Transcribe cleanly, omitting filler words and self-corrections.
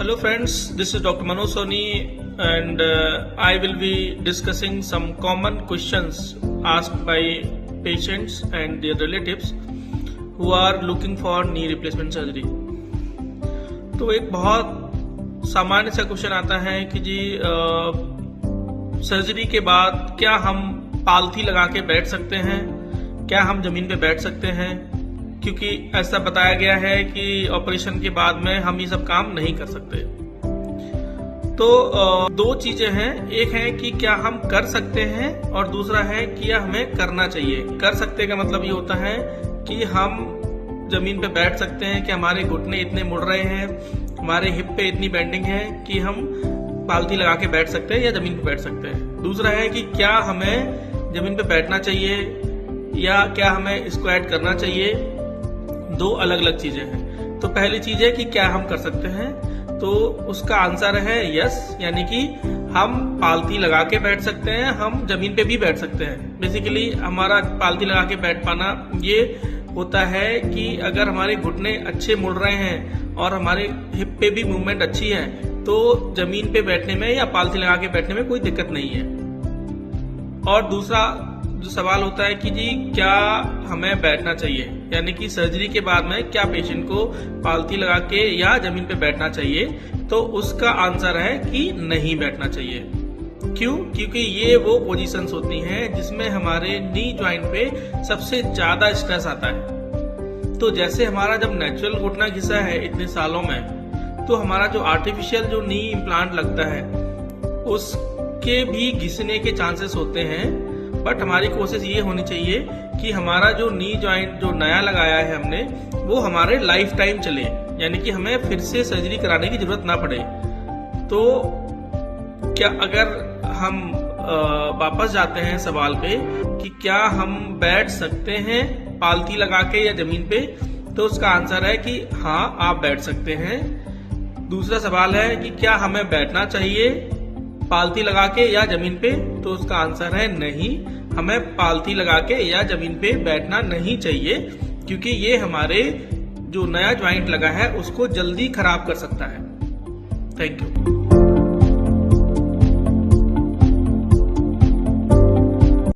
Hello friends, this is Dr. Manoj Soni and I will be discussing some common questions asked by patients and their relatives who are looking for knee replacement surgery. तो एक बहुत सामान्य सा question आता है कि जी surgery के बाद क्या हम पालथी लगा के बैठ सकते हैं, क्या हम जमीन पे बैठ सकते हैं, क्योंकि ऐसा बताया गया है कि ऑपरेशन के बाद में हम ये सब काम नहीं कर सकते। तो दो चीजें हैं, एक है कि क्या हम कर सकते हैं और दूसरा है कि हमें करना चाहिए। कर सकते का मतलब ये होता है कि हम जमीन पे बैठ सकते हैं कि हमारे घुटने इतने मुड़ रहे हैं, हमारे हिप पे इतनी बेंडिंग है कि हम पालथी लगा के बैठ सकते हैं या जमीन पे बैठ सकते हैं। दूसरा है कि क्या हमें जमीन पे बैठना चाहिए या क्या हमें स्क्वाट करना चाहिए। दो अलग अलग चीजें हैं। तो पहली चीज है कि क्या हम कर सकते हैं, तो उसका आंसर है यस, यानी कि हम पालथी लगा के बैठ सकते हैं, हम जमीन पे भी बैठ सकते हैं। बेसिकली हमारा पालथी लगा के बैठ पाना ये होता है कि अगर हमारे घुटने अच्छे मुड़ रहे हैं और हमारे हिप पे भी मूवमेंट अच्छी है तो जमीन पे बैठने में या पालथी लगा के बैठने में कोई दिक्कत नहीं है। और दूसरा जो सवाल होता है कि जी क्या हमें बैठना चाहिए, यानी कि सर्जरी के बाद में क्या पेशेंट को पालथी लगा के या जमीन पे बैठना चाहिए, तो उसका आंसर है कि नहीं बैठना चाहिए। क्यों? क्योंकि ये वो पोजीशंस होती हैं जिसमें हमारे नी जॉइंट पे सबसे ज्यादा स्ट्रेस आता है। तो जैसे हमारा जब नेचुरल घुटना घिसा है इतने सालों में, तो हमारा जो आर्टिफिशियल जो नी इम्प्लांट लगता है उसके भी घिसने के चांसेस होते हैं। बट हमारी कोशिश ये होनी चाहिए कि हमारा जो नी जॉइंट जो नया लगाया है हमने वो हमारे लाइफ टाइम चले, यानी कि हमें फिर से सर्जरी कराने की जरूरत ना पड़े। तो क्या अगर हम वापस जाते हैं सवाल पे कि क्या हम बैठ सकते हैं पालथी लगा के या जमीन पे, तो उसका आंसर है कि हाँ आप बैठ सकते हैं। दूसरा सवाल है कि क्या हमें बैठना चाहिए पालथी लगा के या जमीन पे, तो उसका आंसर है नहीं, हमें पालथी लगा के या जमीन पे बैठना नहीं चाहिए, क्योंकि ये हमारे जो नया ज्वाइंट लगा है उसको जल्दी खराब कर सकता है। Thank you.